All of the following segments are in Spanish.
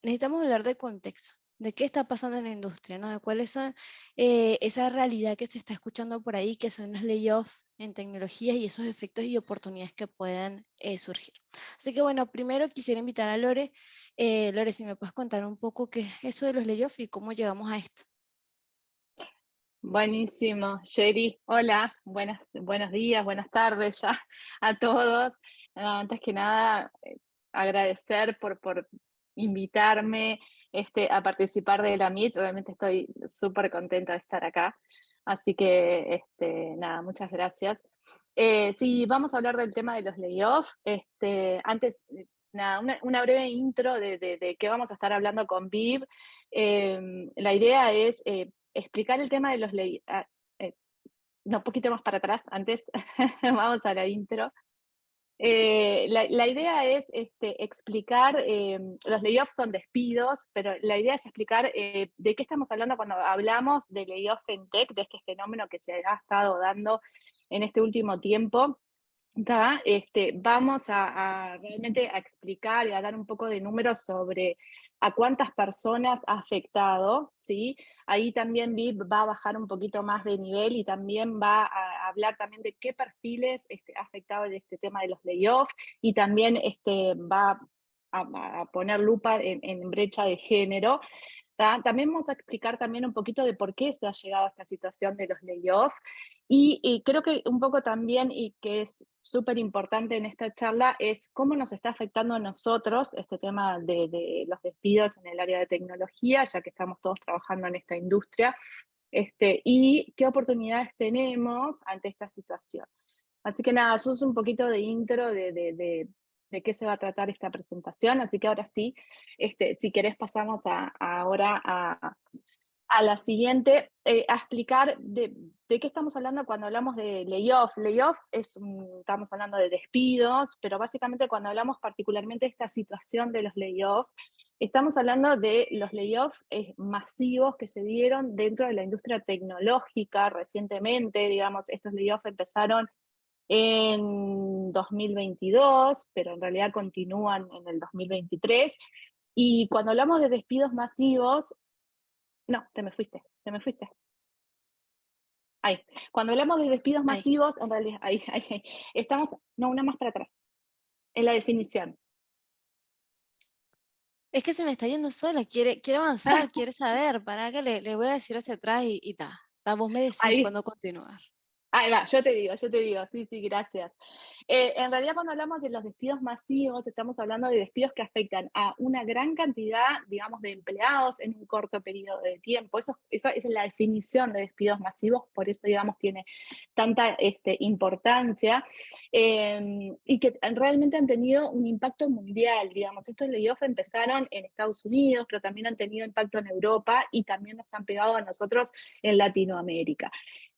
necesitamos hablar de contexto, de qué está pasando en la industria, ¿no? De cuáles son esa realidad que se está escuchando por ahí, que son los layoffs en tecnologías y esos efectos y oportunidades que puedan surgir. Así que bueno, primero quisiera invitar a Lore. Lore, si me puedes contar un poco qué es eso de los layoffs y cómo llegamos a esto. Buenísimo, Sherry. Hola, buenos días, buenas tardes ya a todos. Antes que nada, agradecer por invitarme a participar de la Meet. Realmente estoy súper contenta de estar acá. Así que, nada, muchas gracias. Sí, vamos a hablar del tema de los layoffs. Antes, nada, una breve intro de qué vamos a estar hablando con Viv. La idea es explicar el tema de los no, un poquito más para atrás, antes vamos a la intro. La idea es explicar, los layoffs son despidos, pero la idea es explicar de qué estamos hablando cuando hablamos de layoff en tech, de este fenómeno que se ha estado dando en este último tiempo. Vamos a realmente a explicar y a dar un poco de números sobre a cuántas personas ha afectado, ¿sí? Ahí también Viv va a bajar un poquito más de nivel y también va a hablar también de qué perfiles ha afectado este tema de los layoffs y también va a poner lupa en brecha de género. También vamos a explicar también un poquito de por qué se ha llegado a esta situación de los layoffs y creo que un poco también, y que es súper importante en esta charla, es cómo nos está afectando a nosotros este tema de los despidos en el área de tecnología, ya que estamos todos trabajando en esta industria, y qué oportunidades tenemos ante esta situación. Así que nada, eso es un poquito de intro de qué se va a tratar esta presentación, así que ahora sí, si querés pasamos ahora a la siguiente, a explicar de qué estamos hablando cuando hablamos de layoff. Layoff estamos hablando de despidos, pero básicamente cuando hablamos particularmente de esta situación de los layoffs, estamos hablando de los layoffs masivos que se dieron dentro de la industria tecnológica recientemente. Digamos, estos layoffs empezaron en 2022, pero en realidad continúan en el 2023. Y cuando hablamos de despidos masivos, no, te me fuiste. Ahí. Cuando hablamos de despidos Ahí. masivos, en realidad, ahí, estamos, no, una más para atrás, en la definición. Es que se me está yendo sola, quiere avanzar, quiere saber, para que le voy a decir hacia atrás y ta. Vos me decís Ahí, cuándo continuar. ahí va, yo te digo, sí, sí, gracias. En realidad, cuando hablamos de los despidos masivos, estamos hablando de despidos que afectan a una gran cantidad, digamos, de empleados en un corto periodo de tiempo. Esa es la definición de despidos masivos, por eso, digamos, tiene tanta importancia, y que realmente han tenido un impacto mundial. Digamos, estos layoffs empezaron en Estados Unidos, pero también han tenido impacto en Europa y también nos han pegado a nosotros en Latinoamérica,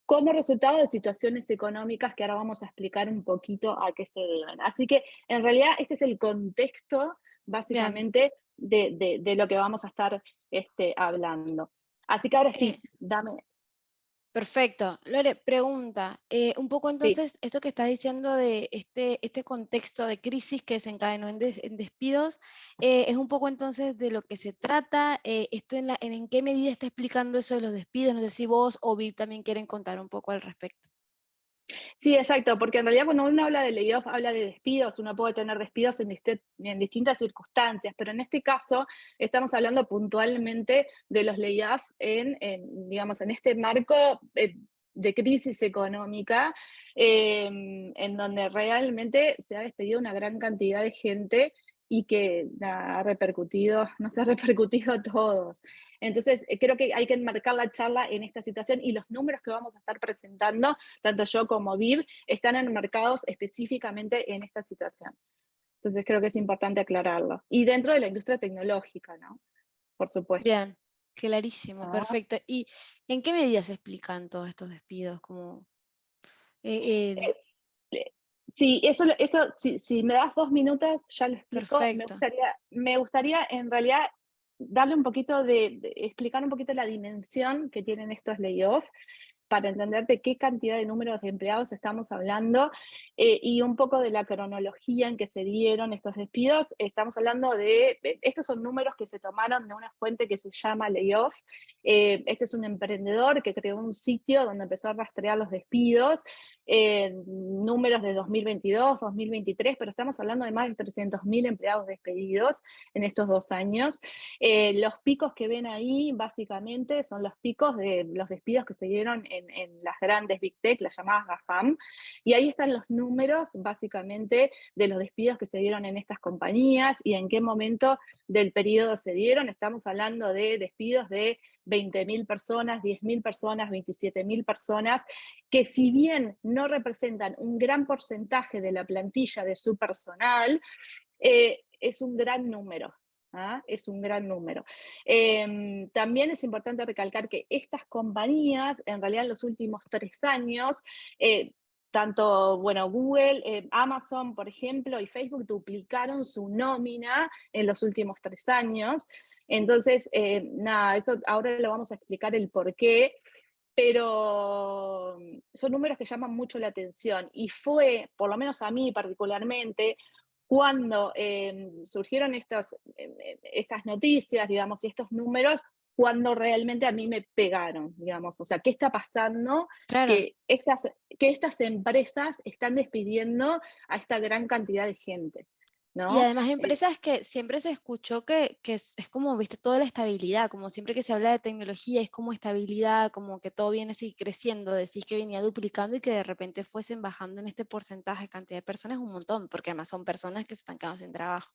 como resultado de situaciones económicas que ahora vamos a explicar un poquito a qué se deben. Así que en realidad este es el contexto Bien. básicamente de lo que vamos a estar hablando. Así que ahora eh, sí, dame, Perfecto. Lore, pregunta, un poco sí. entonces, esto que estás diciendo de este contexto de crisis que desencadenó en despidos, es un poco entonces de lo que se trata, esto en qué medida está explicando eso de los despidos, no sé si vos o Viv también quieren contar un poco al respecto. Sí, exacto, porque en realidad cuando uno habla de layoff, habla de despidos, uno puede tener despidos en distintas circunstancias, pero en este caso estamos hablando puntualmente de los layoffs digamos, en este marco de crisis económica, en donde realmente se ha despedido una gran cantidad de gente y que ha repercutido, nos ha repercutido a todos. Entonces, creo que hay que enmarcar la charla en esta situación y los números que vamos a estar presentando tanto yo como Viv, están enmarcados específicamente en esta situación. Entonces creo que es importante aclararlo. Y dentro de la industria tecnológica, ¿no? Por supuesto. Bien, clarísimo, Ah, perfecto. ¿Y en qué medida se explican todos estos despidos? Como, eh, eh, eh, eh, sí, si me das 2 minutos, ya lo explico. perfecto. Me gustaría en realidad darle un poquito explicar un poquito la dimensión que tienen estos layoffs. para entender de qué cantidad de números de empleados estamos hablando, y un poco de la cronología en que se dieron estos despidos. Estamos hablando de, estos son números que se tomaron de una fuente que se llama Layoff. Este es un emprendedor que creó un sitio donde empezó a rastrear los despidos, números de 2022, 2023, pero estamos hablando de más de 300.000 empleados despedidos en estos 2 años. Los picos que ven ahí, básicamente, son los picos de los despidos que se dieron en las grandes Big Tech, las llamadas GAFAM, y ahí están los números, básicamente, de los despidos que se dieron en estas compañías y en qué momento del periodo se dieron. Estamos hablando de despidos de 20.000 personas, 10.000 personas, 27.000 personas, que si bien no representan un gran porcentaje de la plantilla de su personal, es un gran número. Es un gran número. También es importante recalcar que estas compañías, en realidad en los últimos 3 años, tanto Google, Amazon, por ejemplo, y Facebook duplicaron su nómina en los últimos 3 años. Entonces, esto ahora lo vamos a explicar el por qué, pero son números que llaman mucho la atención. Y fue, por lo menos a mí particularmente, cuando surgieron estas noticias, digamos, y estos números, cuando realmente a mí me pegaron, digamos. O sea, ¿qué está pasando? Claro. Que estas empresas están despidiendo a esta gran cantidad de gente, Y ¿no? además empresas que siempre se escuchó que es como, viste, toda la estabilidad, como siempre que se habla de tecnología es como estabilidad, como que todo viene así creciendo, decís que venía duplicando y que de repente fuesen bajando en este porcentaje, cantidad de personas, un montón, porque además son personas que se están quedando sin trabajo.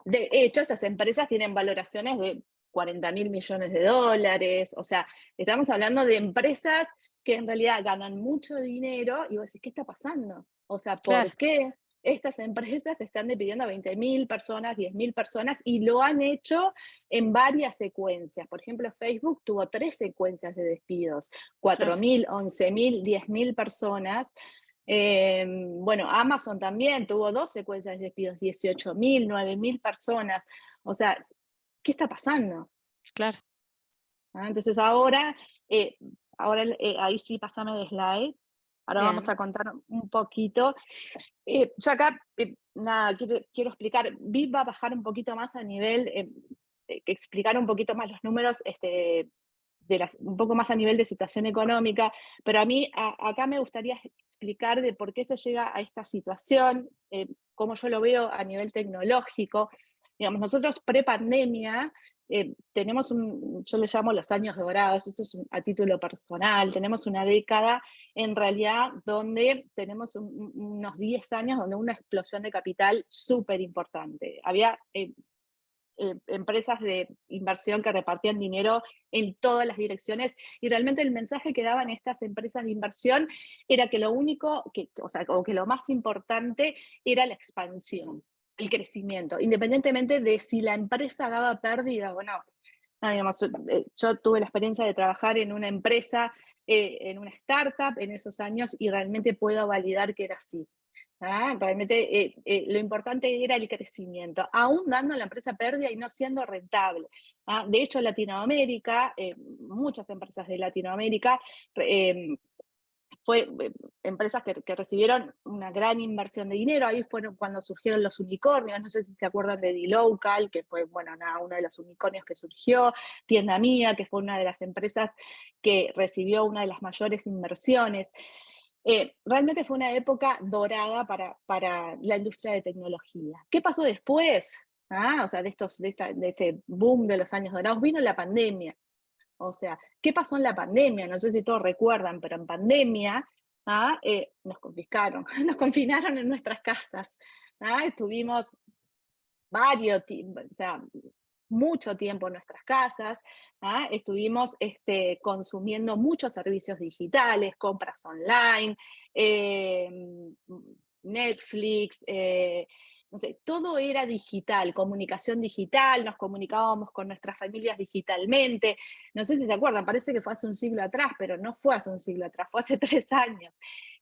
De hecho, estas empresas tienen valoraciones de 40.000 millones de dólares, o sea, estamos hablando de empresas que en realidad ganan mucho dinero y vos decís, ¿qué está pasando? O sea, Claro, ¿por qué estas empresas están despidiendo a 20.000 personas, 10.000 personas y lo han hecho en varias secuencias? Por ejemplo, Facebook tuvo 3 secuencias de despidos, claro. 4.000, 11.000, 10.000 personas. Amazon también tuvo 2 secuencias de despidos, 18.000, 9.000 personas. O sea, ¿qué está pasando? Claro, Entonces ahora ahí sí, pásame de slide. Ahora vamos bien, a contar un poquito. Yo acá, nada, quiero explicar, VIP va a bajar un poquito más a nivel, explicar un poquito más los números, un poco más a nivel de situación económica, pero a mí acá me gustaría explicar de por qué se llega a esta situación, cómo yo lo veo a nivel tecnológico. Digamos, nosotros pre-pandemia tenemos yo le llamo los años dorados, esto es a título personal, tenemos una década en realidad donde tenemos unos 10 años donde una explosión de capital súper importante. Había empresas de inversión que repartían dinero en todas las direcciones y realmente el mensaje que daban estas empresas de inversión era que lo único, o que lo más importante era la expansión, el crecimiento, independientemente de si la empresa daba pérdida o no. Digamos, yo tuve la experiencia de trabajar en una empresa, en una startup en esos años y realmente puedo validar que era así. Realmente lo importante era el crecimiento, aún dando a la empresa pérdida y no siendo rentable. De hecho, Latinoamérica, muchas empresas de Latinoamérica, fue empresas que recibieron una gran inversión de dinero, ahí fueron cuando surgieron los unicornios, no sé si se acuerdan de dLocal, que fue uno de los unicornios que surgió, Tienda Mía, que fue una de las empresas que recibió una de las mayores inversiones. Realmente fue una época dorada para la industria de tecnología. ¿Qué pasó después? O sea, de este boom de los años dorados, vino la pandemia. O sea, ¿qué pasó en la pandemia? No sé si todos recuerdan, pero en pandemia nos confiscaron, nos confinaron en nuestras casas. Estuvimos o sea, mucho tiempo en nuestras casas, estuvimos consumiendo muchos servicios digitales, compras online, Netflix, no sé, todo era digital, comunicación digital, nos comunicábamos con nuestras familias digitalmente. No sé si se acuerdan, parece que fue hace un siglo atrás, pero no fue hace un siglo atrás, fue hace 3 años.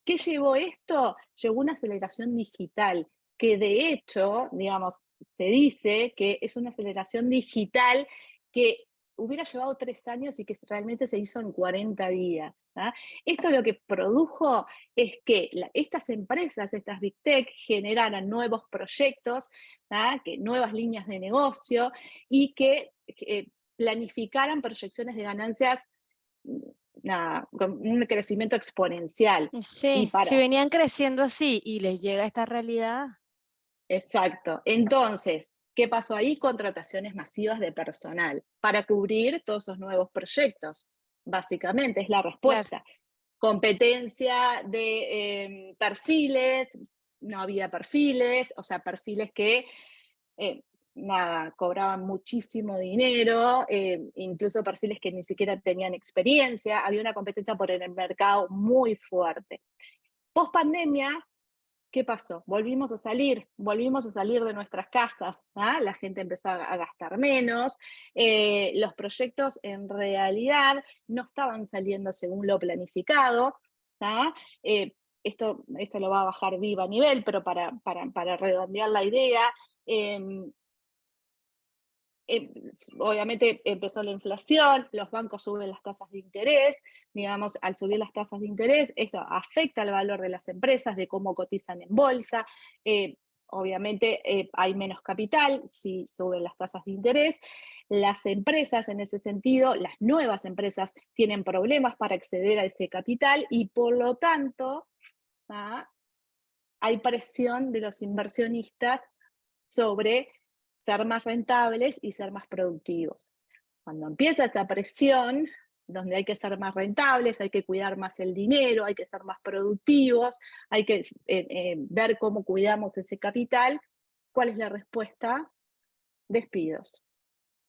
¿Qué llevó esto? Llevó una aceleración digital, que de hecho, digamos, se dice que es una aceleración digital que hubiera llevado 3 años y que realmente se hizo en 40 días. ¿Ah? Esto lo que produjo es que estas empresas, estas Big Tech, generaran nuevos proyectos, ¿ah? Que nuevas líneas de negocio y que planificaran proyecciones de ganancias con un crecimiento exponencial. Y Sí, si para, venían creciendo así y les llega esta realidad, exacto. Entonces, ¿qué pasó ahí? Contrataciones masivas de personal para cubrir todos esos nuevos proyectos. Básicamente es la claro. respuesta. Competencia de perfiles, no había perfiles, o sea, perfiles que eh, nada, cobraban muchísimo dinero, incluso perfiles que ni siquiera tenían experiencia, había una competencia por el mercado muy fuerte. Post pandemia, ¿qué pasó? Volvimos a salir de nuestras casas, ¿ah? La gente empezó a gastar menos, los proyectos en realidad no estaban saliendo según lo planificado, ¿ah? Esto lo va a bajar Viva a nivel, pero para redondear la idea, eh, obviamente empezó la inflación, los bancos suben las tasas de interés, digamos, al subir las tasas de interés, esto afecta el valor de las empresas, de cómo cotizan en bolsa, obviamente hay menos capital si suben las tasas de interés, las empresas en ese sentido, las nuevas empresas tienen problemas para acceder a ese capital y por lo tanto ¿ah? Hay presión de los inversionistas sobre ser más rentables y ser más productivos. Cuando empieza esa presión, donde hay que ser más rentables, hay que cuidar más el dinero, hay que ser más productivos, hay que ver cómo cuidamos ese capital, ¿cuál es la respuesta? Despidos.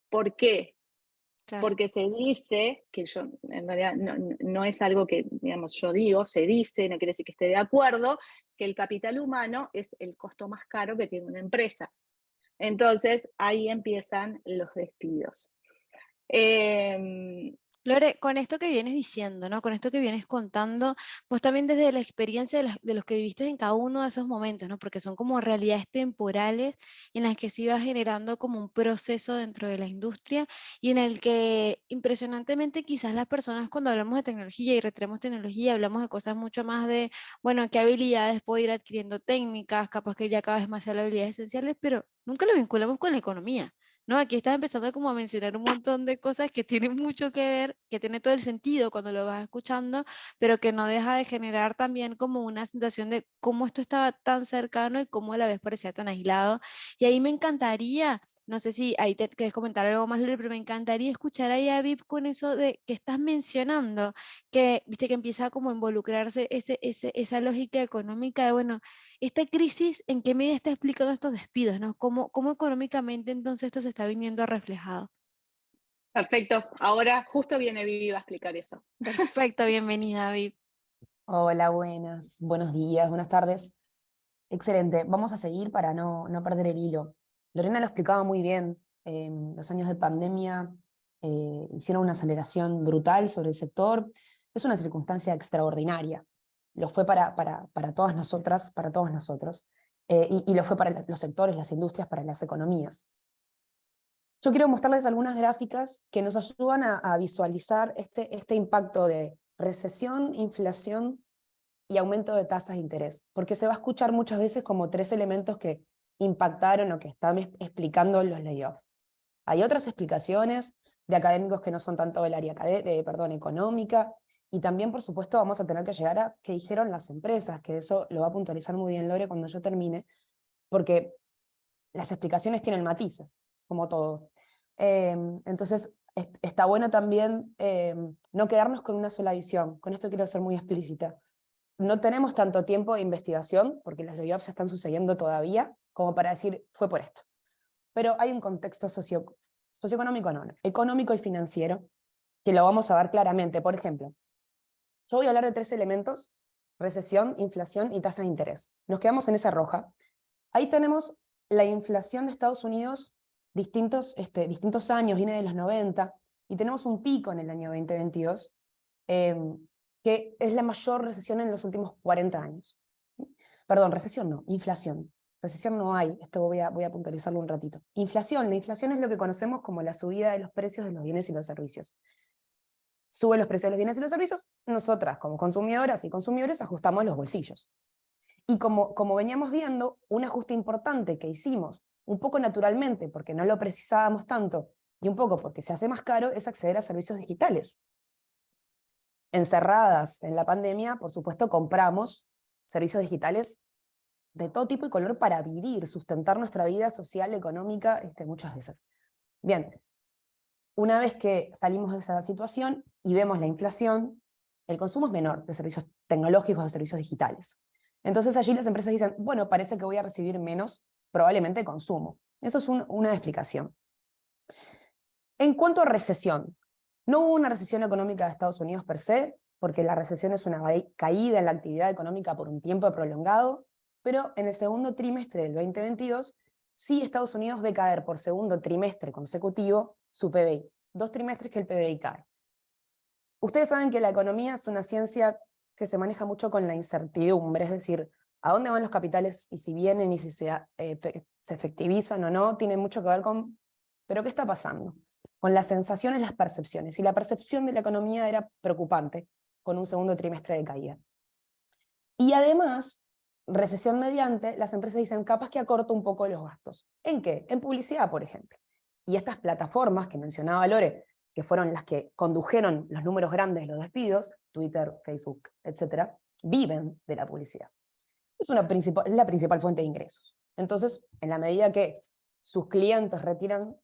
¿Por qué? Claro. Porque se dice, que yo en realidad no es algo que, digamos, yo digo, se dice, no quiere decir que esté de acuerdo, que el capital humano es el costo más caro que tiene una empresa. Entonces, ahí empiezan los despidos. Eh, Lore, con esto que vienes diciendo, ¿no? Con esto que vienes contando, pues también desde la experiencia de los que viviste en cada uno de esos momentos, ¿no? Porque son como realidades temporales en las que se iba generando como un proceso dentro de la industria y en el que impresionantemente quizás las personas cuando hablamos de tecnología y retraemos tecnología, hablamos de cosas mucho más de, bueno, qué habilidades puedo ir adquiriendo técnicas, capaz que ya cada vez más sean las habilidades esenciales, pero nunca lo vinculamos con la economía. No, aquí estás empezando como a mencionar un montón de cosas que tienen mucho que ver, que tiene todo el sentido cuando lo vas escuchando, pero que no deja de generar también como una sensación de cómo esto estaba tan cercano y cómo a la vez parecía tan aislado. Y ahí me encantaría, no sé si ahí te quieres comentar algo más, Luli, pero me encantaría escuchar ahí a Vip con eso de que estás mencionando, que viste que empieza como a involucrarse esa lógica económica de, bueno, esta crisis, ¿en qué medida está explicando estos despidos, ¿no? ¿Cómo económicamente entonces esto se está viniendo reflejado? Perfecto. Ahora justo viene Vivi a explicar eso. Perfecto, bienvenida, Viv. Hola, buenos días, buenas tardes. Excelente, vamos a seguir para no perder el hilo. Lorena lo explicaba muy bien, los años de pandemia hicieron una aceleración brutal sobre el sector, es una circunstancia extraordinaria, lo fue para todas nosotras, para todos nosotros, y lo fue para los sectores, las industrias, para las economías. Yo quiero mostrarles algunas gráficas que nos ayudan a visualizar este impacto de recesión, inflación y aumento de tasas de interés, porque se va a escuchar muchas veces como tres elementos que impactaron o que están explicando los layoffs. Hay otras explicaciones de académicos que no son tanto del área económica, y también, por supuesto, vamos a tener que llegar a qué dijeron las empresas, que eso lo va a puntualizar muy bien Lore cuando yo termine, porque las explicaciones tienen matices, como todo. Entonces, está bueno también no quedarnos con una sola visión. Con esto quiero ser muy explícita. No tenemos tanto tiempo de investigación, porque los layoffs están sucediendo todavía, como para decir, fue por esto. Pero hay un contexto socioeconómico, no, económico y financiero, que lo vamos a ver claramente. Por ejemplo, yo voy a hablar de tres elementos: recesión, inflación y tasa de interés. Nos quedamos en esa roja. Ahí tenemos la inflación de Estados Unidos, distintos años, viene de los 90, y tenemos un pico en el año 2022, que es la mayor recesión en los últimos 40 años. Perdón, recesión no, inflación. recesión no hay, esto voy a puntualizarlo un ratito. Inflación, la inflación es lo que conocemos como la subida de los precios de los bienes y los servicios. Suben los precios de los bienes y los servicios, nosotras como consumidoras y consumidores ajustamos los bolsillos. Y como veníamos viendo, un ajuste importante que hicimos, un poco naturalmente, porque no lo precisábamos tanto, y un poco porque se hace más caro, es acceder a servicios digitales. Encerradas en la pandemia, por supuesto, compramos servicios digitales de todo tipo y color para vivir, sustentar nuestra vida social, económica, muchas veces. Bien, una vez que salimos de esa situación y vemos la inflación, el consumo es menor de servicios tecnológicos, de servicios digitales. Entonces allí las empresas dicen, bueno, parece que voy a recibir menos, probablemente consumo. Eso es una explicación. En cuanto a recesión, no hubo una recesión económica de Estados Unidos per se, porque la recesión es una caída en la actividad económica por un tiempo prolongado, pero en el segundo trimestre del 2022, sí Estados Unidos ve caer por segundo trimestre consecutivo su PBI. 2 trimestres que el PBI cae. Ustedes saben que la economía es una ciencia que se maneja mucho con la incertidumbre, es decir, a dónde van los capitales y si vienen y si se efectivizan o no, tiene mucho que ver con, pero ¿qué está pasando? Con las sensaciones, las percepciones, y la percepción de la economía era preocupante, con un segundo trimestre de caída. Y además, recesión mediante, las empresas dicen, capaz que acorto un poco los gastos. ¿En qué? En publicidad, por ejemplo. Y estas plataformas que mencionaba Lore, que fueron las que condujeron los números grandes de los despidos, Twitter, Facebook, etc., viven de la publicidad. Es la principal fuente de ingresos. Entonces, en la medida que sus clientes retiran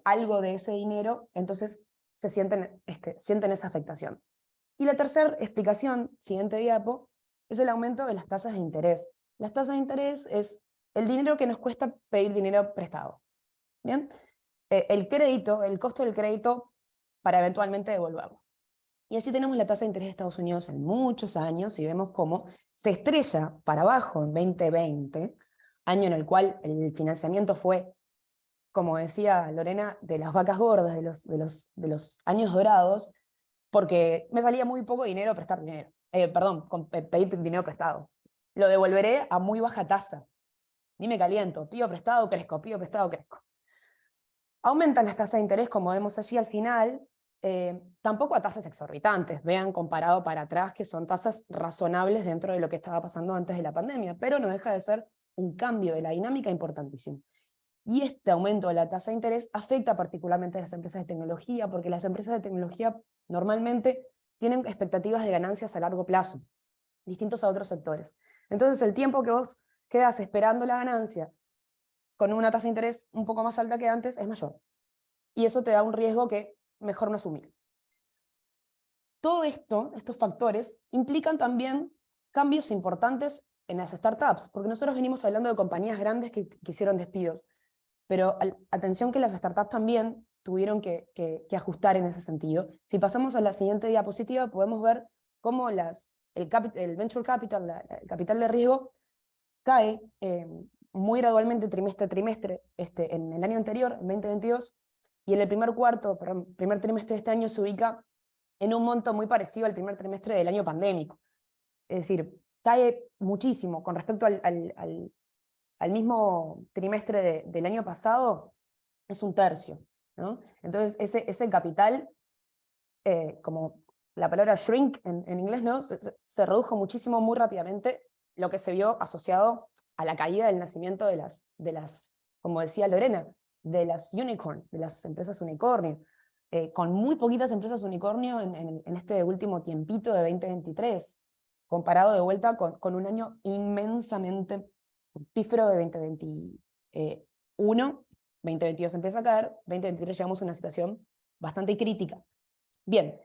algo de ese dinero, entonces sienten esa afectación. Y la tercera explicación, siguiente diapo, es el aumento de las tasas de interés. Las tasas de interés es el dinero que nos cuesta pedir dinero prestado. ¿Bien? El crédito, el costo del crédito para eventualmente devolverlo. Y así tenemos la tasa de interés de Estados Unidos en muchos años y vemos cómo se estrella para abajo en 2020, año en el cual el financiamiento fue, como decía Lorena, de las vacas gordas, de los años dorados, porque me salía muy poco dinero prestar dinero. Pedir dinero prestado. Lo devolveré a muy baja tasa. Ni me caliento, pido prestado, crezco, pido prestado, crezco. Aumentan las tasas de interés, como vemos allí al final, tampoco a tasas exorbitantes, vean comparado para atrás que son tasas razonables dentro de lo que estaba pasando antes de la pandemia, pero no deja de ser un cambio de la dinámica importantísimo. Y este aumento de la tasa de interés afecta particularmente a las empresas de tecnología, porque las empresas de tecnología normalmente tienen expectativas de ganancias a largo plazo, distintos a otros sectores. Entonces el tiempo que vos quedás esperando la ganancia con una tasa de interés un poco más alta que antes es mayor. Y eso te da un riesgo que mejor no asumir. Todo esto, estos factores, implican también cambios importantes en las startups, porque nosotros venimos hablando de compañías grandes que hicieron despidos, pero atención que las startups también tuvieron que ajustar en ese sentido. Si pasamos a la siguiente diapositiva, podemos ver cómo el venture capital, el capital de riesgo, cae muy gradualmente trimestre a trimestre en el año anterior, en 2022, y en el primer trimestre de este año se ubica en un monto muy parecido al primer trimestre del año pandémico. Es decir, cae muchísimo con respecto al mismo trimestre del año pasado, es un tercio, ¿no? Entonces ese capital, como la palabra shrink en inglés, ¿no? se redujo muchísimo muy rápidamente, lo que se vio asociado a la caída del nacimiento de las, como decía Lorena, de las unicorn, de las empresas unicornio, con muy poquitas empresas unicornio en este último tiempito de 2023, comparado de vuelta con un año inmensamente pífero de 2021, 2022 empieza a caer, 2023 llegamos a una situación bastante crítica. Bien,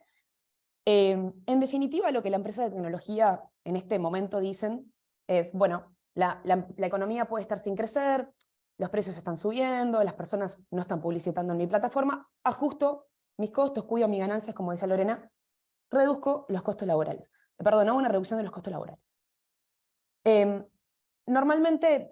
en definitiva lo que la empresa de tecnología en este momento dicen es, bueno, la economía puede estar sin crecer, los precios están subiendo, las personas no están publicitando en mi plataforma, ajusto mis costos, cuido mis ganancias, como decía Lorena, reduzco los costos laborales. Perdón, hago una reducción de los costos laborales. Normalmente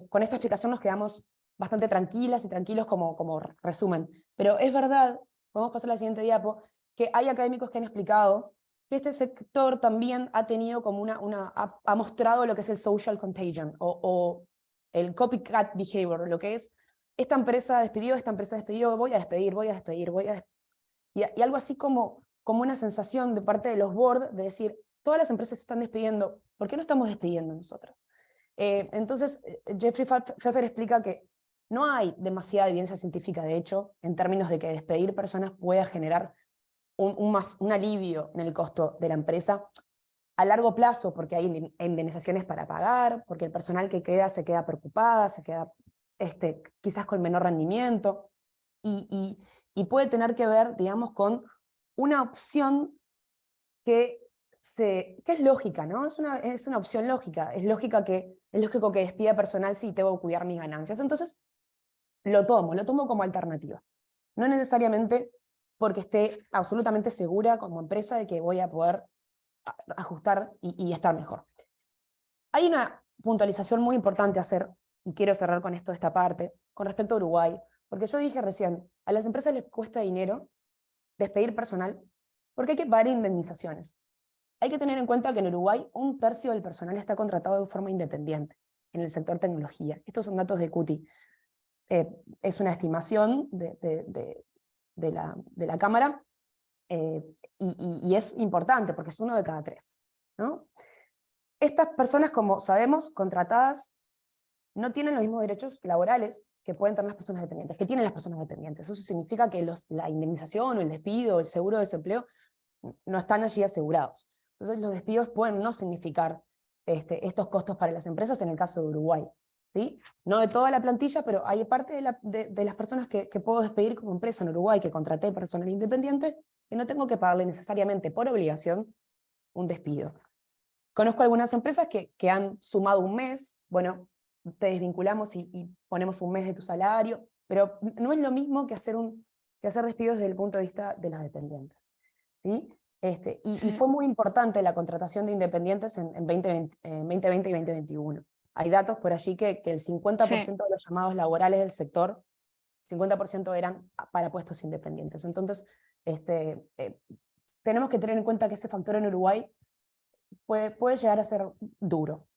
con esta explicación nos quedamos bastante tranquilas y tranquilos como resumen, pero es verdad, podemos pasar a la siguiente diapo, que hay académicos que han explicado que este sector también ha tenido como ha mostrado lo que es el social contagion, o el copycat behavior, lo que es, esta empresa despidió, voy a despedir, y algo así como una sensación de parte de los board de decir, todas las empresas se están despidiendo, ¿por qué no estamos despidiendo nosotras? Entonces, Jeffrey Pfeffer explica que no hay demasiada evidencia científica, de hecho, en términos de que despedir personas pueda generar un alivio en el costo de la empresa a largo plazo, porque hay indemnizaciones para pagar, porque el personal que queda se queda preocupada, se queda quizás con menor rendimiento, y puede tener que ver, digamos, con una opción que es lógica, ¿no? Es una opción lógica. Es lógico que despida personal si tengo que cuidar mis ganancias. Entonces, lo tomo como alternativa. No necesariamente porque esté absolutamente segura como empresa de que voy a poder ajustar y estar mejor. Hay una puntualización muy importante a hacer, y quiero cerrar con esta parte, con respecto a Uruguay, porque yo dije recién, a las empresas les cuesta dinero despedir personal porque hay que pagar indemnizaciones. Hay que tener en cuenta que en Uruguay 1/3 del personal está contratado de forma independiente en el sector tecnología. Estos son datos de CUTI. Es una estimación de la Cámara, y es importante porque es 1 de cada 3, ¿no? Estas personas, como sabemos, contratadas, no tienen los mismos derechos laborales que pueden tener las personas dependientes, que tienen las personas dependientes. Eso significa que la indemnización o el despido o el seguro de desempleo no están allí asegurados. Entonces los despidos pueden no significar estos costos para las empresas en el caso de Uruguay, ¿sí? No de toda la plantilla, pero hay parte de las personas que puedo despedir como empresa en Uruguay, que contraté personal independiente, que no tengo que pagarle necesariamente por obligación un despido. Conozco algunas empresas que han sumado un mes, bueno, te desvinculamos y ponemos un mes de tu salario, pero no es lo mismo que hacer despidos desde el punto de vista de los dependientes, ¿sí? Y fue muy importante la contratación de independientes en 2020 y 2021. Hay datos por allí que el 50% de los llamados laborales del sector, 50% eran para puestos independientes. Entonces, tenemos que tener en cuenta que ese factor en Uruguay puede llegar a ser duro.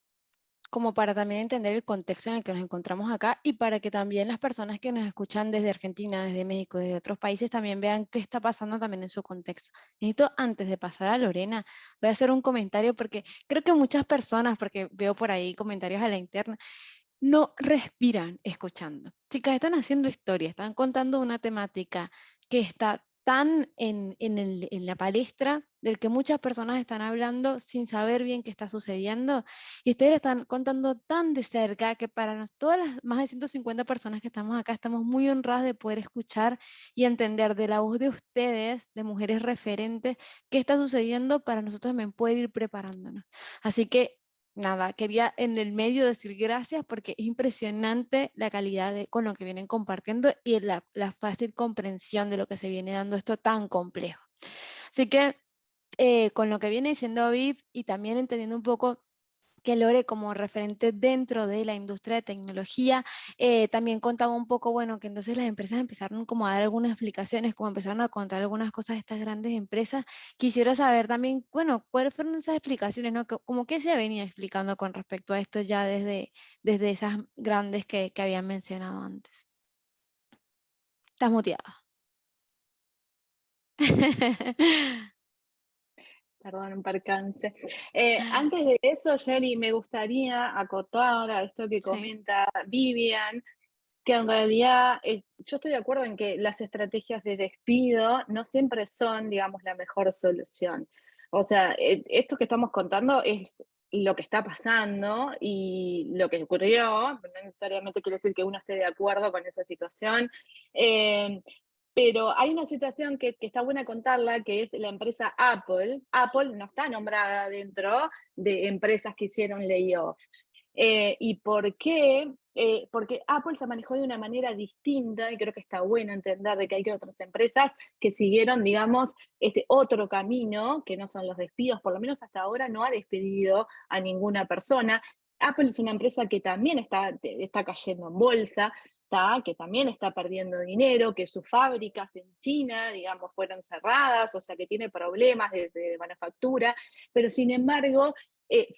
Como para también entender el contexto en el que nos encontramos acá y para que también las personas que nos escuchan desde Argentina, desde México, desde otros países también vean qué está pasando también en su contexto. Necesito, antes de pasar a Lorena, voy a hacer un comentario porque creo que muchas personas, porque veo por ahí comentarios a la interna, no respiran escuchando. Chicas, están haciendo historia, están contando una temática que está tan en la palestra, del que muchas personas están hablando sin saber bien qué está sucediendo, y ustedes lo están contando tan de cerca que para todas las más de 150 personas que estamos acá, estamos muy honradas de poder escuchar y entender de la voz de ustedes, de mujeres referentes, qué está sucediendo para nosotros también poder ir preparándonos. Así que nada, quería en el medio decir gracias porque es impresionante la calidad con lo que vienen compartiendo y la fácil comprensión de lo que se viene dando esto tan complejo. Así que con lo que viene diciendo Viv y también entendiendo un poco que Lore como referente dentro de la industria de tecnología, también contaba un poco, bueno, que entonces las empresas empezaron como a dar algunas explicaciones, como empezaron a contar algunas cosas de estas grandes empresas. Quisiera saber también, bueno, cuáles fueron esas explicaciones, ¿no? Como que se venía explicando con respecto a esto ya desde esas grandes que habían mencionado antes. Estás muteada. Perdón, un percance. Antes de eso, Jenny, me gustaría acotar a esto que comenta Vivian, que en realidad yo estoy de acuerdo en que las estrategias de despido no siempre son, digamos, la mejor solución. O sea, esto que estamos contando es lo que está pasando y lo que ocurrió, no necesariamente quiere decir que uno esté de acuerdo con esa situación. Pero hay una situación que está buena contarla, que es la empresa Apple. Apple no está nombrada dentro de empresas que hicieron layoff. ¿Y por qué? Porque Apple se manejó de una manera distinta y creo que está bueno entender de que hay otras empresas que siguieron, digamos, este otro camino, que no son los despidos, por lo menos hasta ahora no ha despedido a ninguna persona. Apple es una empresa que también está cayendo en bolsa, que también está perdiendo dinero, que sus fábricas en China, digamos, fueron cerradas, o sea que tiene problemas de manufactura, pero sin embargo,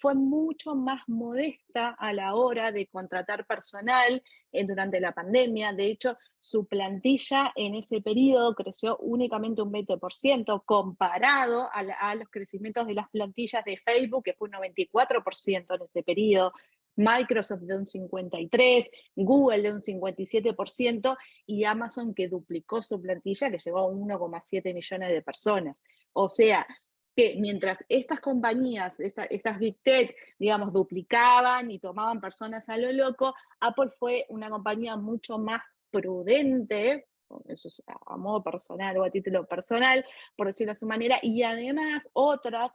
fue mucho más modesta a la hora de contratar personal durante la pandemia. De hecho, su plantilla en ese periodo creció únicamente un 20% comparado a los crecimientos de las plantillas de Facebook, que fue un 94% en ese periodo, Microsoft de un 53%, Google de un 57% y Amazon que duplicó su plantilla, que llegó a 1,7 millones de personas. O sea, que mientras estas compañías, estas Big Tech, digamos, duplicaban y tomaban personas a lo loco, Apple fue una compañía mucho más prudente, eso es a modo personal o a título personal, por decirlo de su manera, y además otras,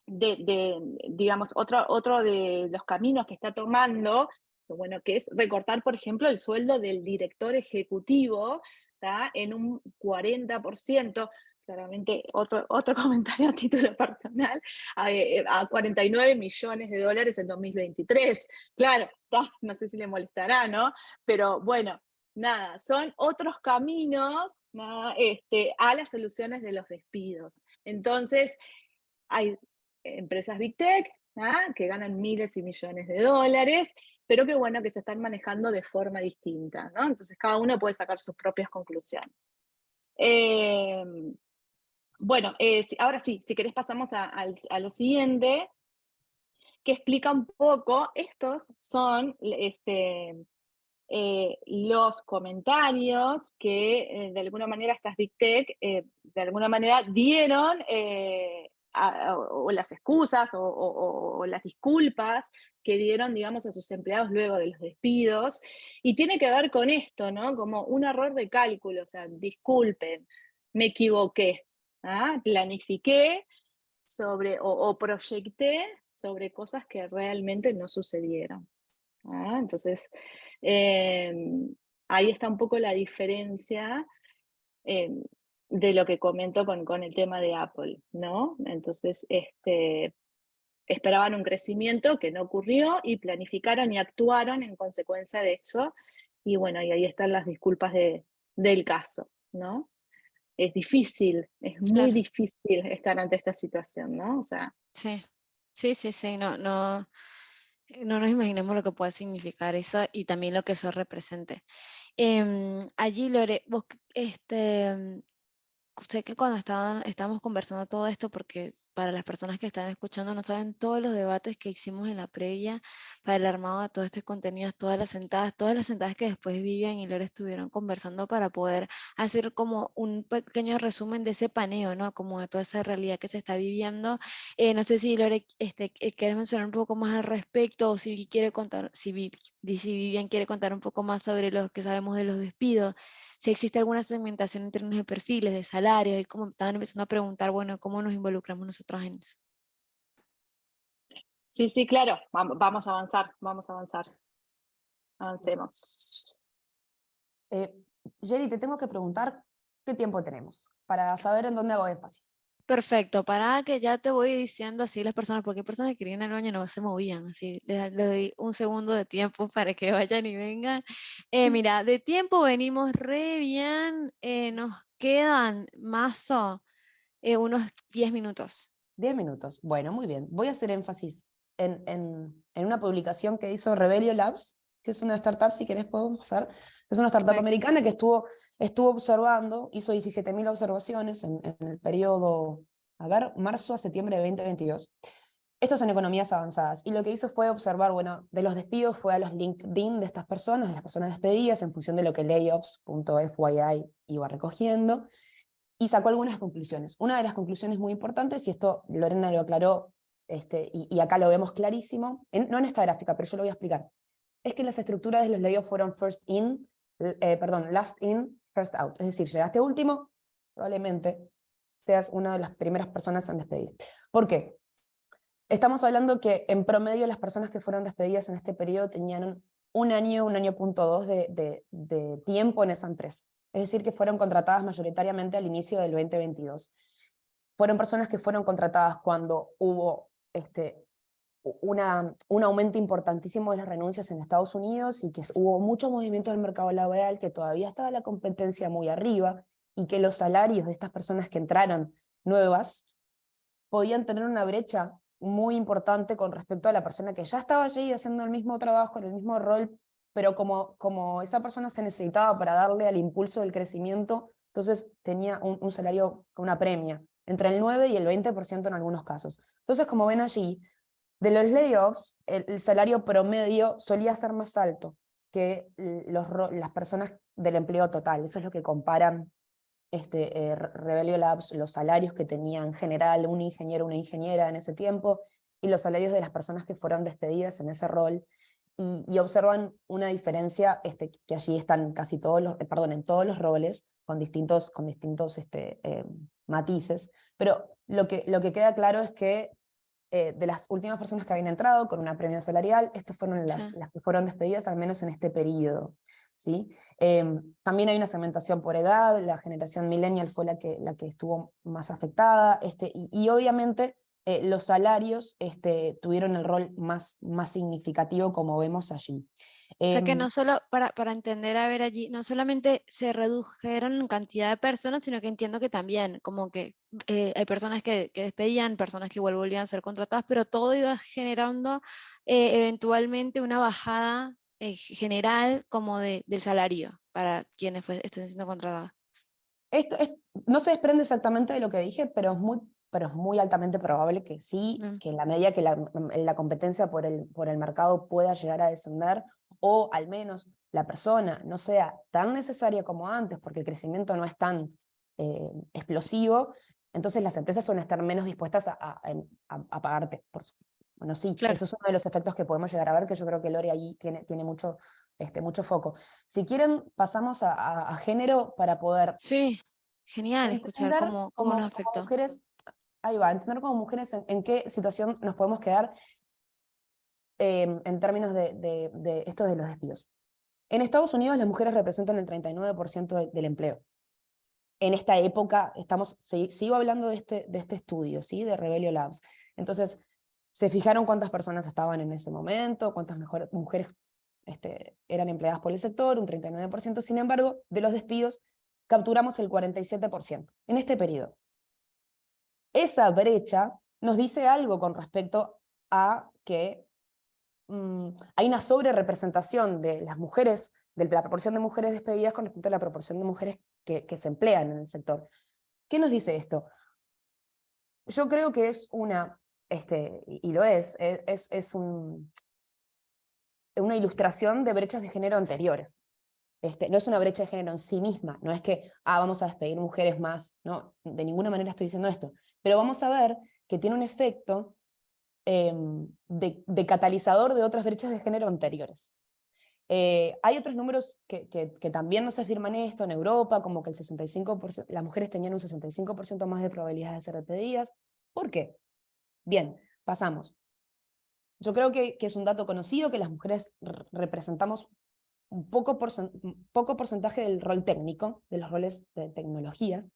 digamos, otro de los caminos que está tomando, bueno, que es recortar, por ejemplo, el sueldo del director ejecutivo, ¿tá? En un 40%, claramente otro comentario a título personal, a 49 millones de dólares en 2023. Claro, no sé si le molestará, ¿no? Pero bueno, nada, son otros caminos, ¿no? A las soluciones de los despidos. Entonces, hay empresas Big Tech, que ganan miles y millones de dólares, pero que bueno, que se están manejando de forma distinta, ¿no? Entonces cada uno puede sacar sus propias conclusiones. Bueno, ahora sí, si querés pasamos a lo siguiente, que explica un poco, estos son los comentarios que de alguna manera estas Big Tech de alguna manera dieron o las excusas o las disculpas que dieron, digamos, a sus empleados luego de los despidos. Y tiene que ver con esto, ¿no? Como un error de cálculo, o sea, disculpen, me equivoqué, planifiqué o proyecté sobre cosas que realmente no sucedieron. Entonces, ahí está un poco la diferencia de lo que comento con el tema de Apple, ¿no? Entonces, esperaban un crecimiento que no ocurrió y planificaron y actuaron en consecuencia de eso. Y bueno, y ahí están las disculpas del caso, ¿no? Es difícil, es muy Claro. difícil estar ante esta situación, ¿no? O sea, Sí, sí, no nos imaginemos lo que puede significar eso y también lo que eso represente. Allí, Lore, vos, sé que cuando estábamos conversando todo esto, porque para las personas que están escuchando no saben todos los debates que hicimos en la previa para el armado de todo este contenido, todas las sentadas que después Vivian y Lore estuvieron conversando para poder hacer como un pequeño resumen de ese paneo, ¿no? Como de toda esa realidad que se está viviendo. No sé si Lore, quieres mencionar un poco más al respecto o si Vivi quiere contar, si Vivian quiere contar un poco más sobre lo que sabemos de los despidos, si existe alguna segmentación en términos de perfiles, de salarios, y como estaban empezando a preguntar, bueno, ¿cómo nos involucramos nosotros en eso? sí, claro, vamos a avanzar, avancemos. Jerry, te tengo que preguntar qué tiempo tenemos para saber en dónde hago énfasis. Perfecto, para que ya te voy diciendo así las personas, porque hay personas que querían ir al baño y no se movían, así les doy un segundo de tiempo para que vayan y vengan. Mira, de tiempo venimos re bien, nos quedan unos 10 minutos. 10 minutos. Bueno, muy bien. Voy a hacer énfasis en una publicación que hizo Rebelio Labs, que es una startup, si querés podemos pasar. Es una startup Perfecto. americana que estuvo observando, hizo 17.000 observaciones en el periodo, a ver, marzo a septiembre de 2022. Estos son economías avanzadas. Y lo que hizo fue observar, bueno, de los despidos fue a los LinkedIn de estas personas, de las personas despedidas, en función de lo que layoffs.fyi iba recogiendo, y sacó algunas conclusiones. Una de las conclusiones muy importantes, y esto Lorena lo aclaró, y acá lo vemos clarísimo, no en esta gráfica, pero yo lo voy a explicar, es que las estructuras de los layoffs fueron last in, first out. Es decir, llegaste último, probablemente seas una de las primeras personas en despedir. ¿Por qué? Estamos hablando que en promedio las personas que fueron despedidas en este periodo tenían un año punto dos de tiempo en esa empresa. Es decir, que fueron contratadas mayoritariamente al inicio del 2022. Fueron personas que fueron contratadas cuando hubo un aumento importantísimo de las renuncias en Estados Unidos y que hubo mucho movimiento del mercado laboral, que todavía estaba la competencia muy arriba y que los salarios de estas personas que entraron nuevas podían tener una brecha muy importante con respecto a la persona que ya estaba allí haciendo el mismo trabajo, en el mismo rol, pero como esa persona se necesitaba para darle al impulso del crecimiento, entonces tenía un salario con una premia, entre el 9 y el 20% en algunos casos. Entonces, como ven allí, de los layoffs, el salario promedio solía ser más alto que las personas del empleo total. Eso es lo que comparan Rebellion Labs, los salarios que tenía en general un ingeniero o una ingeniera en ese tiempo, y los salarios de las personas que fueron despedidas en ese rol, y observan una diferencia que allí están casi todos los, perdón, en todos los roles, con distintos matices, pero lo que queda claro es que de las últimas personas que habían entrado con una premia salarial, estas fueron Sí. las que fueron despedidas, al menos en este periodo. ¿Sí? También hay una segmentación por edad, la generación millennial fue la que estuvo más afectada, y obviamente los salarios tuvieron el rol más significativo, como vemos allí. O sea que Em, no solo, para entender, a ver allí, no solamente se redujeron en cantidad de personas, sino que entiendo que también, como que hay personas que despedían, personas que igual volvían a ser contratadas, pero todo iba generando eventualmente una bajada general como del salario para quienes estuvieron siendo contratados. Esto no se desprende exactamente de lo que dije, pero es muy altamente probable que sí, Mm. que en la medida que la competencia por el mercado pueda llegar a descender, o al menos la persona no sea tan necesaria como antes, porque el crecimiento no es tan explosivo, entonces las empresas suelen estar menos dispuestas a pagarte. Bueno, sí, Claro. eso es uno de los efectos que podemos llegar a ver, que yo creo que Lore allí tiene mucho foco. Si quieren, pasamos a género para poder Sí, genial escuchar entender cómo nos como afectó. mujeres, ahí va, entender como mujeres en qué situación nos podemos quedar en términos de esto de los despidos. En Estados Unidos las mujeres representan el 39% del empleo. En esta época, sigo hablando de este estudio, ¿sí? De Rebellion Labs. Entonces, se fijaron cuántas personas estaban en ese momento, cuántas mujeres eran empleadas por el sector, un 39%. Sin embargo, de los despidos, capturamos el 47% en este periodo. Esa brecha nos dice algo con respecto a que hay una sobrerepresentación de las mujeres, de la proporción de mujeres despedidas con respecto a la proporción de mujeres que se emplean en el sector. ¿Qué nos dice esto? Yo creo que es y lo es una ilustración de brechas de género anteriores. No es una brecha de género en sí misma, no es que vamos a despedir mujeres más, no, de ninguna manera estoy diciendo esto, pero vamos a ver que tiene un efecto de catalizador de otras brechas de género anteriores. Hay otros números que también nos afirman esto en Europa, como que el 65%, las mujeres tenían un 65% más de probabilidades de ser despedidas. ¿Por qué? Bien, pasamos. Yo creo que es un dato conocido que las mujeres representamos un poco porcentaje del rol técnico, de los roles de tecnología,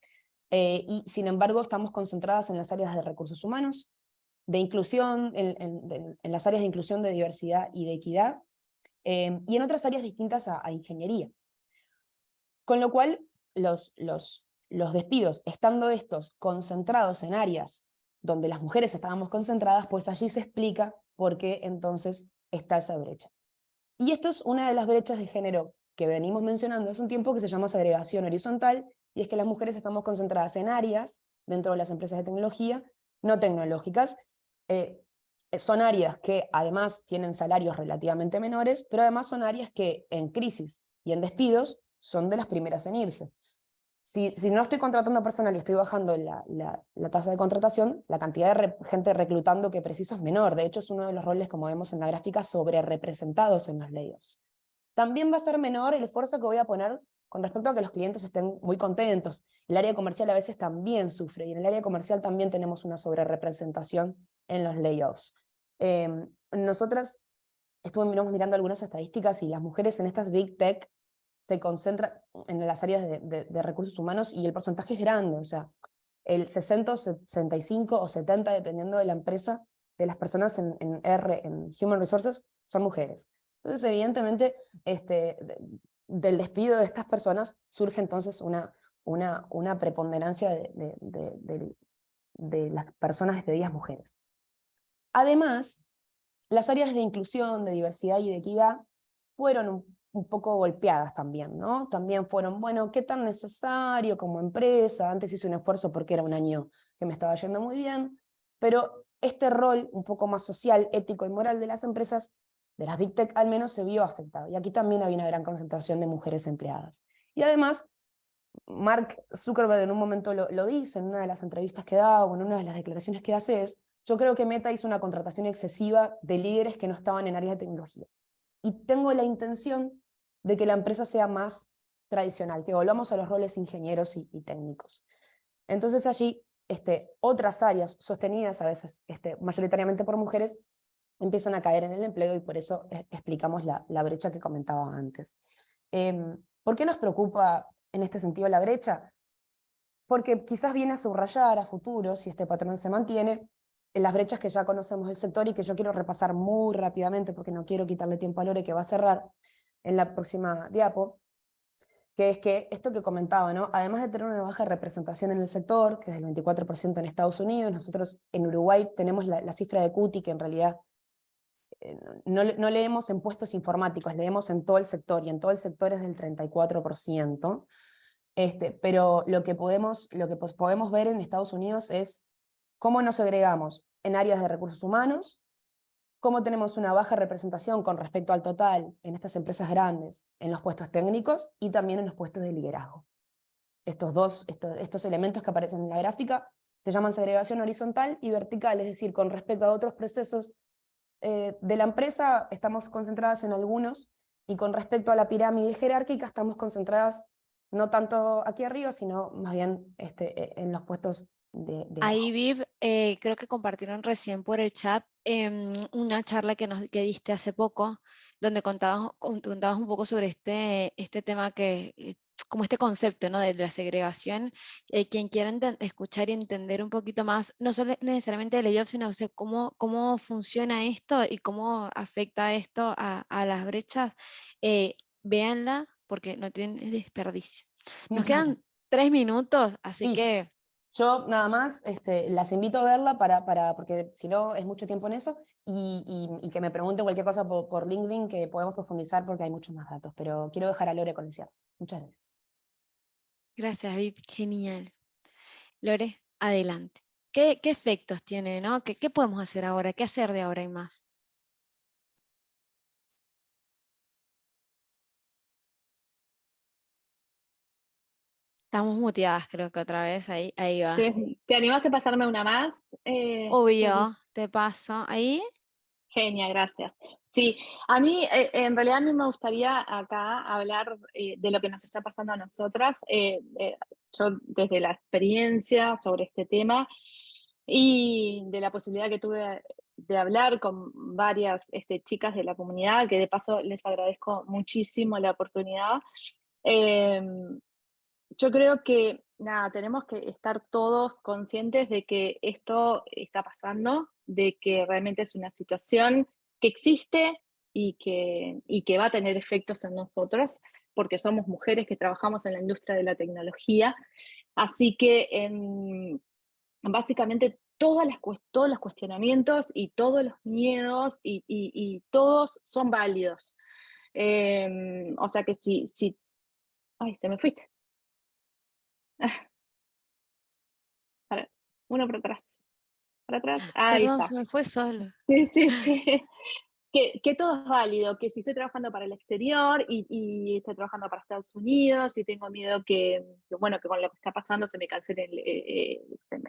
y sin embargo estamos concentradas en las áreas de recursos humanos, de inclusión, en las áreas de inclusión, de diversidad y de equidad, y en otras áreas distintas a ingeniería. Con lo cual, los despidos, estando estos concentrados en áreas donde las mujeres estábamos concentradas, pues allí se explica por qué entonces está esa brecha. Y esto es una de las brechas de género que venimos mencionando hace un tiempo, que se llama segregación horizontal, y es que las mujeres estamos concentradas en áreas dentro de las empresas de tecnología no tecnológicas. Son áreas que además tienen salarios relativamente menores, pero además son áreas que en crisis y en despidos son de las primeras en irse. Si no estoy contratando personal y estoy bajando la tasa de contratación, la cantidad de gente reclutando que preciso es menor. De hecho, es uno de los roles, como vemos en la gráfica, sobre representados en los layoffs. También va a ser menor el esfuerzo que voy a poner con respecto a que los clientes estén muy contentos. El área comercial a veces también sufre, y en el área comercial también tenemos una sobrerepresentación en los layoffs. Nosotras estuvimos mirando algunas estadísticas, y las mujeres en estas big tech se concentra en las áreas de recursos humanos, y el porcentaje es grande, o sea, el 60, 65 o 70, dependiendo de la empresa, de las personas en Human Resources, son mujeres. Entonces, evidentemente, del despido de estas personas surge entonces una preponderancia de las personas despedidas mujeres. Además, las áreas de inclusión, de diversidad y de equidad fueron un poco golpeadas también, ¿no? También fueron, bueno, ¿qué tan necesario como empresa? Antes hice un esfuerzo porque era un año que me estaba yendo muy bien, pero este rol un poco más social, ético y moral de las empresas, de las Big Tech al menos, se vio afectado. Y aquí también había una gran concentración de mujeres empleadas. Y además, Mark Zuckerberg en un momento lo dice en una de las entrevistas que da o en una de las declaraciones que hace es: yo creo que Meta hizo una contratación excesiva de líderes que no estaban en áreas de tecnología. Y tengo la intención de que la empresa sea más tradicional, que volvamos a los roles ingenieros y técnicos. Entonces allí otras áreas sostenidas, a veces mayoritariamente por mujeres, empiezan a caer en el empleo y por eso explicamos la brecha que comentaba antes. ¿Por qué nos preocupa en este sentido la brecha? Porque quizás viene a subrayar a futuro, si este patrón se mantiene, en las brechas que ya conocemos del sector y que yo quiero repasar muy rápidamente porque no quiero quitarle tiempo a Lore, que va a cerrar en la próxima diapo, que es que esto que comentaba, ¿no? Además de tener una baja representación en el sector, que es del 24% en Estados Unidos, nosotros en Uruguay tenemos la cifra de CUTI, que en realidad no leemos en puestos informáticos, leemos en todo el sector, y en todo el sector es del 34%. Pero lo que podemos ver en Estados Unidos es cómo nos segregamos en áreas de recursos humanos, cómo tenemos una baja representación con respecto al total en estas empresas grandes, en los puestos técnicos y también en los puestos de liderazgo. Estos elementos que aparecen en la gráfica se llaman segregación horizontal y vertical, es decir, con respecto a otros procesos de la empresa estamos concentradas en algunos, y con respecto a la pirámide jerárquica estamos concentradas no tanto aquí arriba, sino más bien en los puestos de Ahí, abajo. Viv, creo que compartieron recién por el chat una charla que diste hace poco, donde contabas un poco sobre este tema como este concepto, ¿no? De la segregación. Quien quiera escuchar y entender un poquito más, no solo necesariamente de layoff, sino, o sea, cómo funciona esto y cómo afecta esto a las brechas, véanla porque no tienen desperdicio. Nos quedan 3 minutos, así Sí, que... yo nada más las invito a verla porque si no es mucho tiempo en eso, y que me pregunten cualquier cosa por LinkedIn que podemos profundizar porque hay muchos más datos, pero quiero dejar a Lore con el cierre. Muchas gracias. Gracias, Viv. Genial. Lore, adelante. ¿Qué efectos tiene, no? ¿Qué podemos hacer ahora? ¿Qué hacer de ahora y más? Estamos muteadas, creo que otra vez. Ahí va. ¿Te animás a pasarme una más? Juli? Obvio, te paso. Ahí. Genia, gracias. Sí, a mí, en realidad a mí me gustaría acá hablar de lo que nos está pasando a nosotras. Yo desde la experiencia sobre este tema y de la posibilidad que tuve de hablar con varias chicas de la comunidad, que de paso les agradezco muchísimo la oportunidad. Eh, yo creo que, nada, tenemos que estar todos conscientes de que esto está pasando, de que realmente es una situación que existe y que va a tener efectos en nosotros, porque somos mujeres que trabajamos en la industria de la tecnología. Así que básicamente todos los cuestionamientos y todos los miedos y todos son válidos. O sea que si... Ay, te me fuiste. Para, uno para atrás. Para atrás. Ahí Perdón, se está. me fue solo. Sí, sí, sí. Que todo es válido, que si estoy trabajando para el exterior y estoy trabajando para Estados Unidos y tengo miedo bueno, que con lo que está pasando se me cancelen,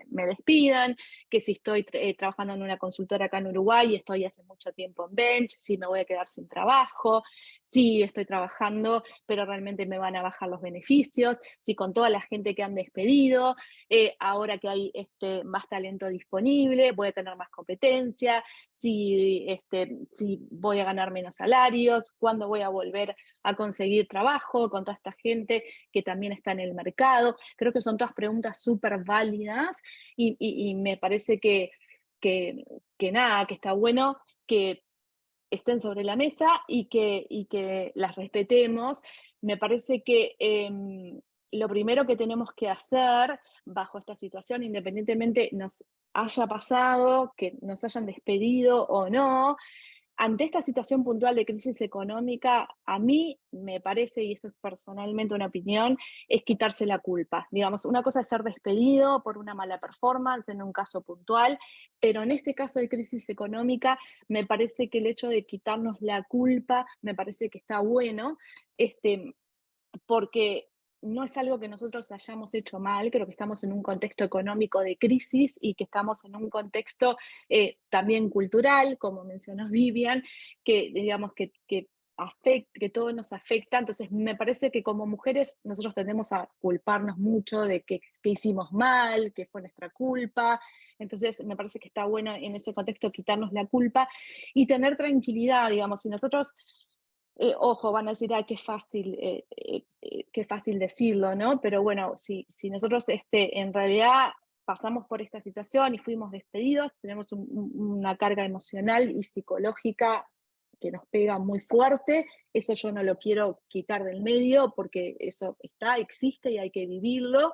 me despidan, que si estoy trabajando en una consultora acá en Uruguay y estoy hace mucho tiempo en bench, si me voy a quedar sin trabajo, si estoy trabajando pero realmente me van a bajar los beneficios, si con toda la gente que han despedido, ahora que hay más talento disponible, voy a tener más competencia, si voy a ganar menos salarios, cuándo voy a volver a conseguir trabajo con toda esta gente que también está en el mercado. Creo que son todas preguntas súper válidas y me parece que nada, que está bueno que estén sobre la mesa y que las respetemos. Me parece que lo primero que tenemos que hacer bajo esta situación, independientemente nos haya pasado, que nos hayan despedido o no, ante esta situación puntual de crisis económica, a mí me parece, y esto es personalmente una opinión, es quitarse la culpa. Digamos, una cosa es ser despedido por una mala performance en un caso puntual, pero en este caso de crisis económica, me parece que el hecho de quitarnos la culpa, me parece que está bueno, porque no es algo que nosotros hayamos hecho mal, creo que estamos en un contexto económico de crisis y que estamos en un contexto también cultural, como mencionó Vivian, que digamos que todo nos afecta. Entonces me parece que como mujeres nosotros tendemos a culparnos mucho de que hicimos mal, que fue nuestra culpa. Entonces me parece que está bueno en ese contexto quitarnos la culpa y tener tranquilidad, digamos, si nosotros ojo, van a decir, ay, qué fácil decirlo, ¿no? Pero bueno, si nosotros en realidad pasamos por esta situación y fuimos despedidos, tenemos una carga emocional y psicológica que nos pega muy fuerte, eso yo no lo quiero quitar del medio porque eso existe y hay que vivirlo,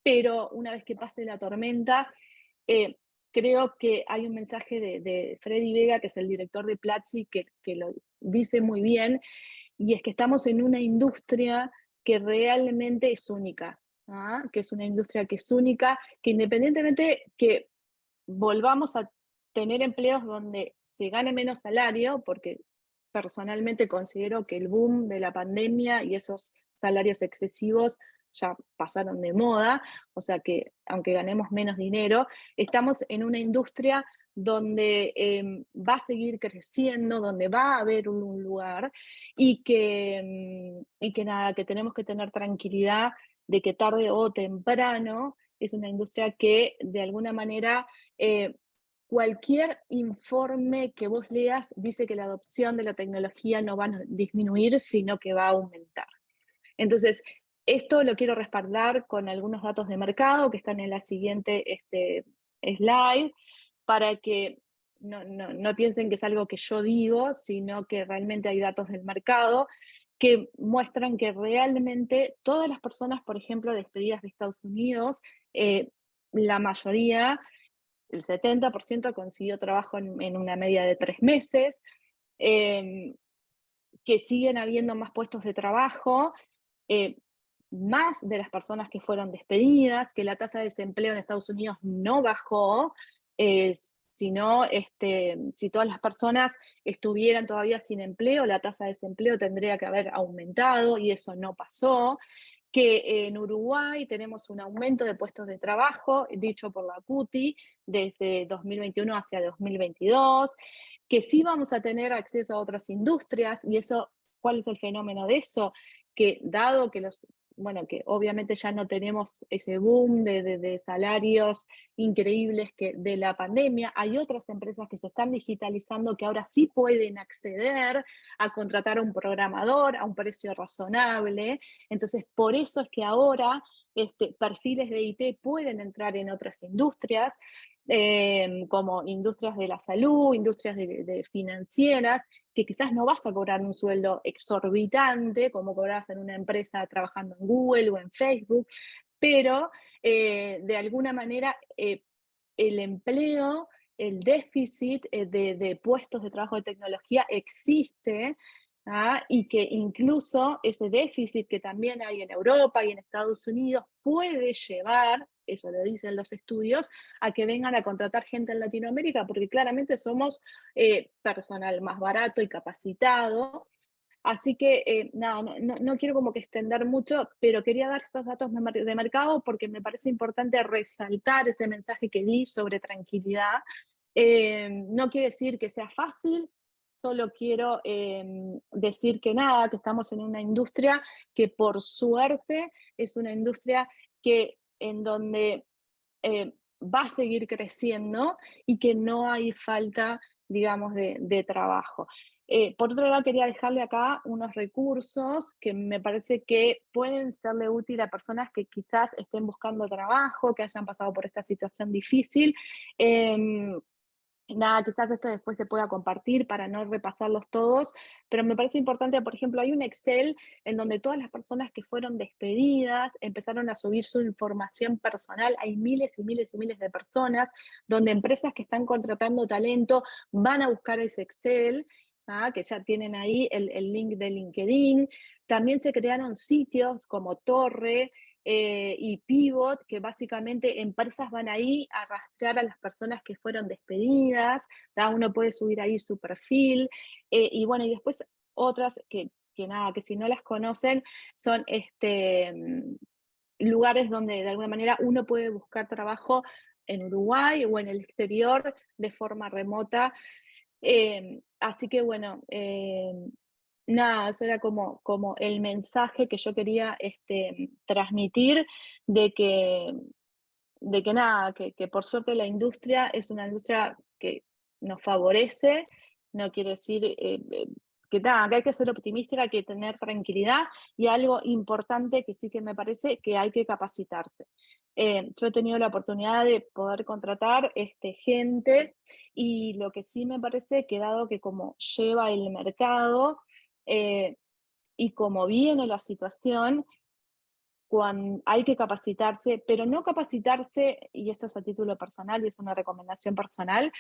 pero una vez que pase la tormenta, eh, creo que hay un mensaje de Freddy Vega, que es el director de Platzi, que lo dice muy bien, y es que estamos en una industria que realmente es única, ¿ah? Que es una industria que es única, que independientemente que volvamos a tener empleos donde se gane menos salario, porque personalmente considero que el boom de la pandemia y esos salarios excesivos ya pasaron de moda, o sea que aunque ganemos menos dinero, estamos en una industria donde va a seguir creciendo, donde va a haber un lugar y que nada, que tenemos que tener tranquilidad de que tarde o temprano es una industria que de alguna manera cualquier informe que vos leas dice que la adopción de la tecnología no va a disminuir, sino que va a aumentar. Entonces, esto lo quiero respaldar con algunos datos de mercado que están en la siguiente slide, para que no piensen que es algo que yo digo, sino que realmente hay datos del mercado que muestran que realmente todas las personas, por ejemplo, despedidas de Estados Unidos, la mayoría, el 70% consiguió trabajo en una media de 3 meses, que siguen habiendo más puestos de trabajo, eh, más de las personas que fueron despedidas, que la tasa de desempleo en Estados Unidos no bajó, sino si todas las personas estuvieran todavía sin empleo, la tasa de desempleo tendría que haber aumentado y eso no pasó, que en Uruguay tenemos un aumento de puestos de trabajo, dicho por la CUTI, desde 2021 hacia 2022, que sí vamos a tener acceso a otras industrias, y eso, ¿cuál es el fenómeno de eso? Que dado que que obviamente ya no tenemos ese boom de salarios increíbles que de la pandemia, hay otras empresas que se están digitalizando que ahora sí pueden acceder a contratar a un programador a un precio razonable. Entonces, por eso es que ahora perfiles de IT pueden entrar en otras industrias, como industrias de la salud, industrias de financieras, que quizás no vas a cobrar un sueldo exorbitante como cobras en una empresa trabajando en Google o en Facebook, pero de alguna manera el empleo, el déficit de puestos de trabajo de tecnología existe, ¿ah? Y que incluso ese déficit que también hay en Europa y en Estados Unidos puede llevar, eso lo dicen los estudios, a que vengan a contratar gente en Latinoamérica, porque claramente somos personal más barato y capacitado. Así que nada, no quiero como que extender mucho, pero quería dar estos datos de mercado porque me parece importante resaltar ese mensaje que di sobre tranquilidad. No quiere decir que sea fácil, solo quiero decir que nada, que estamos en una industria que por suerte es una industria que en donde va a seguir creciendo y que no hay falta, digamos, de trabajo. Por otro lado, quería dejarle acá unos recursos que me parece que pueden serle útil a personas que quizás estén buscando trabajo, que hayan pasado por esta situación difícil. Nada, quizás esto después se pueda compartir para no repasarlos todos, pero me parece importante, por ejemplo, hay un Excel en donde todas las personas que fueron despedidas empezaron a subir su información personal. Hay miles y miles y miles de personas donde empresas que están contratando talento van a buscar ese Excel, que ya tienen ahí el link de LinkedIn. También se crearon sitios como Torre, y Pivot, que básicamente empresas van ahí a rastrear a las personas que fueron despedidas, uno puede subir ahí su perfil, y bueno, y después otras que nada, que si no las conocen, son lugares donde de alguna manera uno puede buscar trabajo en Uruguay o en el exterior de forma remota. Así que bueno, nada, eso era como el mensaje que yo quería transmitir de que nada, que por suerte la industria es una industria que nos favorece, no quiere decir que nada, que hay que ser optimista, hay que tener tranquilidad, y algo importante que sí que me parece que hay que capacitarse. Yo he tenido la oportunidad de poder contratar gente, y lo que sí me parece que dado que como lleva el mercado, y como viene la situación, hay que capacitarse, pero no capacitarse, y esto es a título personal y es una recomendación personal,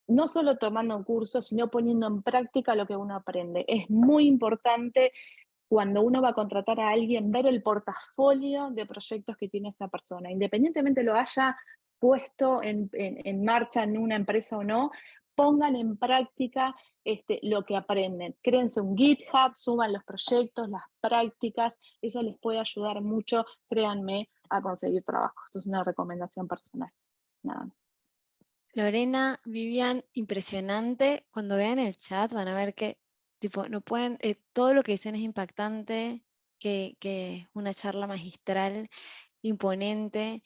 no solo tomando cursos, sino poniendo en práctica lo que uno aprende. Es muy importante cuando uno va a contratar a alguien ver el portafolio de proyectos que tiene esa persona, independientemente lo haya puesto en marcha en una empresa o no, pongan en práctica lo que aprenden. Créense un GitHub, suban los proyectos, las prácticas, eso les puede ayudar mucho, créanme, a conseguir trabajo. Esto es una recomendación personal. Nada más. Lorena, Vivian, impresionante. Cuando vean el chat van a ver que tipo, no pueden, todo lo que dicen es impactante, que una charla magistral, imponente.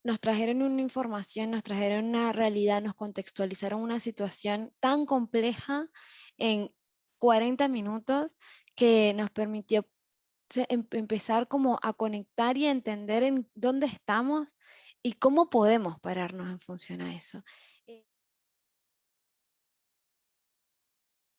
Nos trajeron una información, nos trajeron una realidad, nos contextualizaron una situación tan compleja en 40 minutos que nos permitió empezar como a conectar y a entender en dónde estamos y cómo podemos pararnos en función a eso.